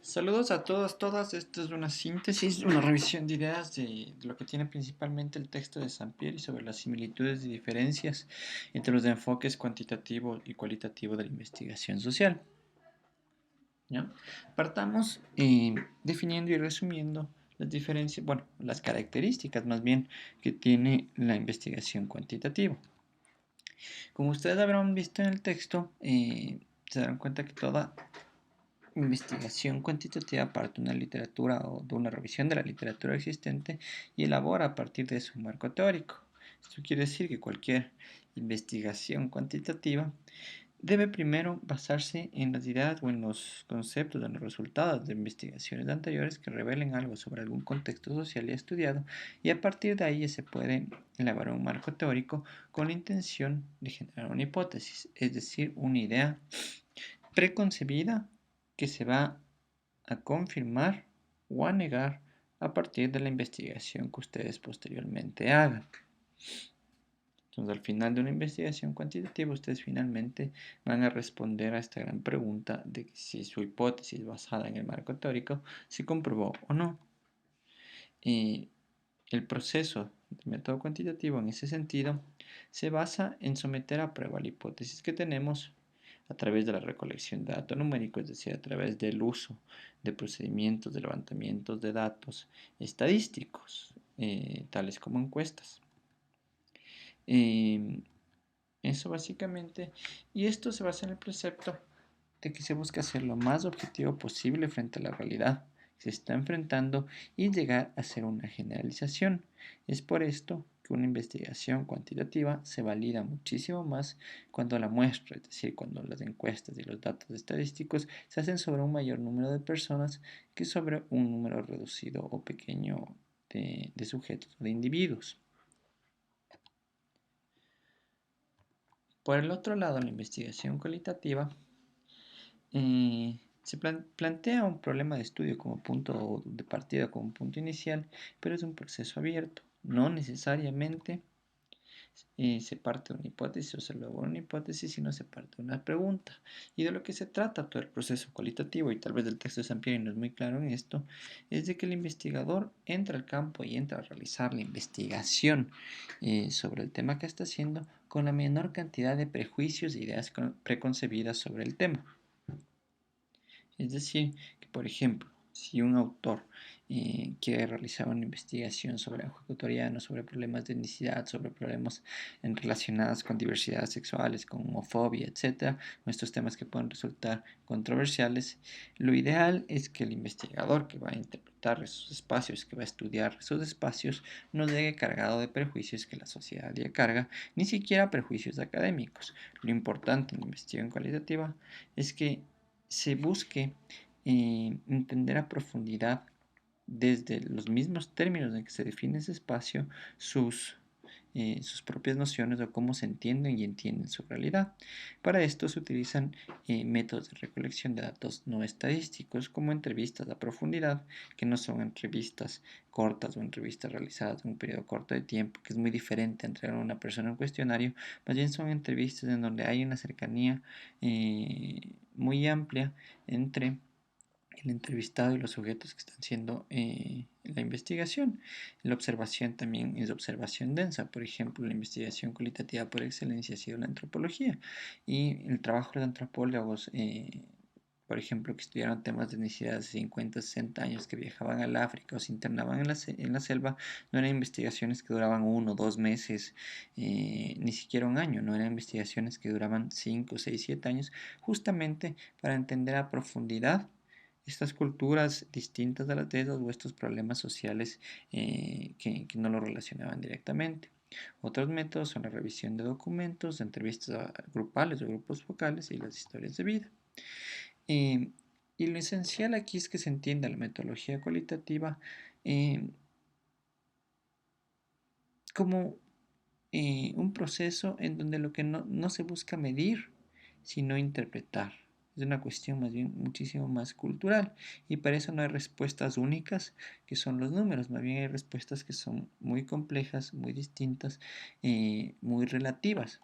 Saludos a todos, todas. Esta es una síntesis, una revisión de ideas de lo que tiene principalmente el texto de Sampieri sobre las similitudes y diferencias entre los enfoques cuantitativo y cualitativo de la investigación social. ¿Ya? Partamos definiendo y resumiendo las diferencias, bueno, las características más bien que tiene la investigación cuantitativa. Como ustedes habrán visto en el texto, se darán cuenta que toda investigación cuantitativa parte de una literatura o de una revisión de la literatura existente y elabora a partir de su marco teórico. Esto quiere decir que cualquier investigación cuantitativa debe primero basarse en las ideas o en los conceptos, en los resultados de investigaciones anteriores que revelen algo sobre algún contexto social estudiado, y a partir de ahí se puede elaborar un marco teórico con la intención de generar una hipótesis, es decir, una idea preconcebida que se va a confirmar o a negar a partir de la investigación que ustedes posteriormente hagan. Entonces, al final de una investigación cuantitativa, ustedes finalmente van a responder a esta gran pregunta de si su hipótesis basada en el marco teórico se comprobó o no. Y el proceso del método cuantitativo en ese sentido se basa en someter a prueba la hipótesis que tenemos a través de la recolección de datos numéricos, es decir, a través del uso de procedimientos de levantamientos de datos estadísticos, tales como encuestas. Eh, Eso básicamente, y esto se basa en el precepto de que se busca ser lo más objetivo posible frente a la realidad que se está enfrentando y llegar a ser una generalización. Es por esto que una investigación cuantitativa se valida muchísimo más cuando la muestra, es decir, cuando las encuestas y los datos estadísticos se hacen sobre un mayor número de personas que sobre un número reducido o pequeño de sujetos o de individuos. Por el otro lado, la investigación cualitativa se plantea un problema de estudio como punto de partida, como punto inicial, pero es un proceso abierto. No necesariamente se parte de una hipótesis o se logra una hipótesis, sino se parte de una pregunta. Y de lo que se trata todo el proceso cualitativo, y tal vez el texto de Sampieri no es muy claro en esto, es de que el investigador entra al campo y entra a realizar la investigación sobre el tema que está haciendo con la menor cantidad de prejuicios e ideas preconcebidas sobre el tema. Es decir, que por ejemplo, si un autor quiere realizar una investigación sobre el ecuatoriano, sobre problemas de etnicidad, sobre problemas relacionados con diversidad sexuales, con homofobia, etcétera, estos temas que pueden resultar controversiales, lo ideal es que el investigador que va a interpretar esos espacios, que va a estudiar esos espacios, no llegue cargado de prejuicios que la sociedad le carga, ni siquiera prejuicios académicos. Lo importante en la investigación cualitativa es que se busque entender a profundidad desde los mismos términos en que se define ese espacio sus propias nociones o cómo se entienden y entienden su realidad. Para esto se utilizan métodos de recolección de datos no estadísticos como entrevistas a profundidad, que no son entrevistas cortas o entrevistas realizadas en un periodo corto de tiempo, que es muy diferente a entregar a una persona un cuestionario. Más bien son entrevistas en donde hay una cercanía muy amplia entre el entrevistado y los sujetos que están haciendo la investigación. La observación también es observación densa. Por ejemplo, la investigación cualitativa por excelencia ha sido la antropología, y el trabajo de los antropólogos, por ejemplo, que estudiaron temas de etnicidad hace 50, 60 años, que viajaban al África o se internaban en la selva, no eran investigaciones que duraban 1 o 2 meses, ni siquiera un año, no eran investigaciones que duraban 5, 6, 7 años, justamente para entender a profundidad estas culturas distintas a las de ellos o estos problemas sociales que no lo relacionaban directamente. Otros métodos son la revisión de documentos, entrevistas grupales o grupos focales y las historias de vida. Eh, y lo esencial aquí es que se entienda la metodología cualitativa eh, como un proceso en donde lo que no se busca medir, sino interpretar. Es una cuestión más bien muchísimo más cultural, y para eso no hay respuestas únicas que son los números, más bien hay respuestas que son muy complejas, muy distintas, muy relativas.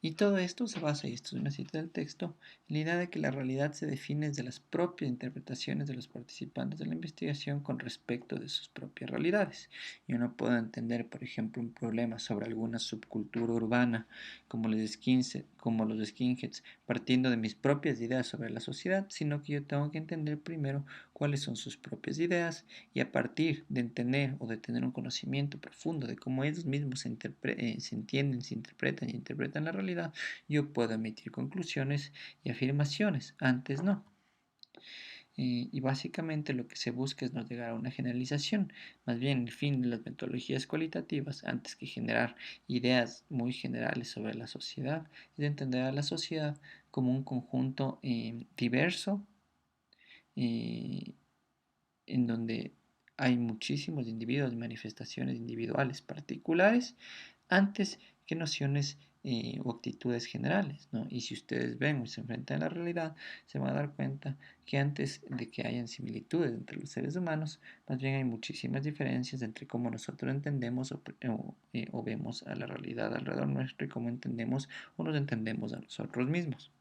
Y todo esto se basa, y esto es una cita del texto, en la idea de que la realidad se define desde las propias interpretaciones de los participantes de la investigación con respecto de sus propias realidades. Yo no puedo entender, por ejemplo, un problema sobre alguna subcultura urbana como los skinheads, partiendo de mis propias ideas sobre la sociedad, sino que yo tengo que entender primero cuáles son sus propias ideas y a partir de entender o de tener un conocimiento profundo de cómo ellos mismos se entienden, se interpretan y interpretan la realidad, yo puedo emitir conclusiones y afirmaciones, antes no. Y básicamente lo que se busca es no llegar a una generalización, más bien el fin de las metodologías cualitativas, antes que generar ideas muy generales sobre la sociedad, es entender a la sociedad como un conjunto diverso, eh, en donde hay muchísimos individuos, manifestaciones individuales particulares, antes que nociones o actitudes generales, ¿no? Y si ustedes ven y se enfrentan a la realidad, se van a dar cuenta que antes de que hayan similitudes entre los seres humanos, más bien hay muchísimas diferencias entre cómo nosotros entendemos o vemos a la realidad alrededor nuestro y cómo entendemos o nos entendemos a nosotros mismos.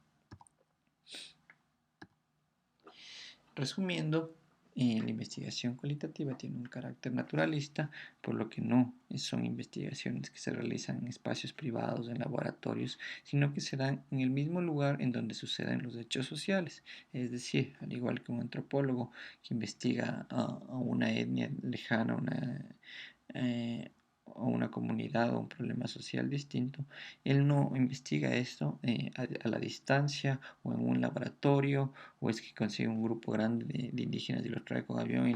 Resumiendo, la investigación cualitativa tiene un carácter naturalista, por lo que no son investigaciones que se realizan en espacios privados, en laboratorios, sino que se dan en el mismo lugar en donde suceden los hechos sociales. Es decir, al igual que un antropólogo que investiga a una etnia lejana, eh, o una comunidad o un problema social distinto, él no investiga esto a la distancia o en un laboratorio o es que consigue un grupo grande de indígenas y los trae con avión y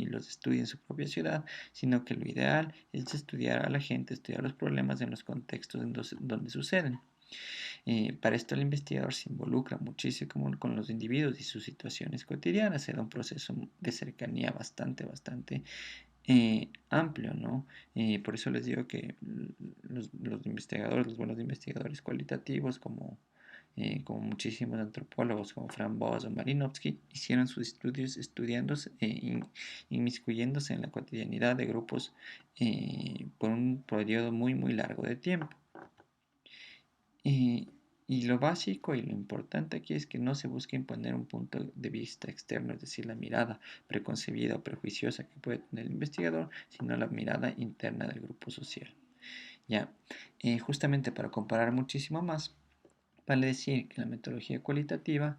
los estudia en su propia ciudad, sino que lo ideal es estudiar a la gente, estudiar los problemas en los contextos donde suceden. Para esto el investigador se involucra muchísimo con los individuos y sus situaciones cotidianas, se da un proceso de cercanía bastante amplio, ¿no? Por eso les digo que los investigadores, los buenos investigadores cualitativos, como muchísimos antropólogos como Fran Boas o Marinovsky, hicieron sus estudios inmiscuyéndose en la cotidianidad de grupos por un periodo muy largo de tiempo. Y, y lo básico y lo importante aquí es que no se busque imponer un punto de vista externo, es decir, la mirada preconcebida o prejuiciosa que puede tener el investigador, sino la mirada interna del grupo social. Ya, justamente para comparar muchísimo más, vale decir que la metodología cualitativa,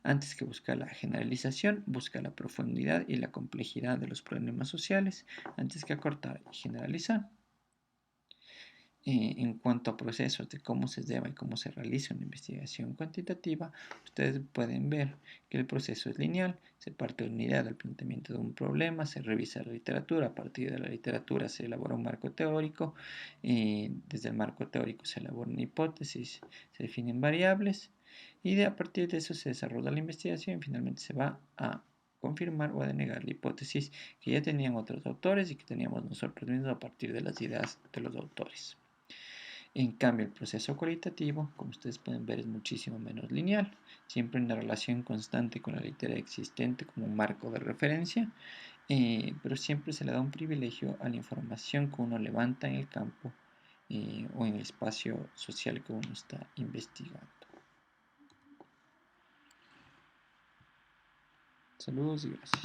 antes que buscar la generalización, busca la profundidad y la complejidad de los problemas sociales, antes que acortar y generalizar. En cuanto a procesos de cómo se lleva y cómo se realiza una investigación cuantitativa, ustedes pueden ver que el proceso es lineal, se parte de una idea del planteamiento de un problema, se revisa la literatura, a partir de la literatura se elabora un marco teórico, desde el marco teórico se elabora una hipótesis, se definen variables y a partir de eso se desarrolla la investigación y finalmente se va a confirmar o a denegar la hipótesis que ya tenían otros autores y que teníamos nosotros mismos a partir de las ideas de los autores. En cambio, el proceso cualitativo, como ustedes pueden ver, es muchísimo menos lineal, siempre en una relación constante con la literatura existente como un marco de referencia, pero siempre se le da un privilegio a la información que uno levanta en el campo o en el espacio social que uno está investigando. Saludos y gracias.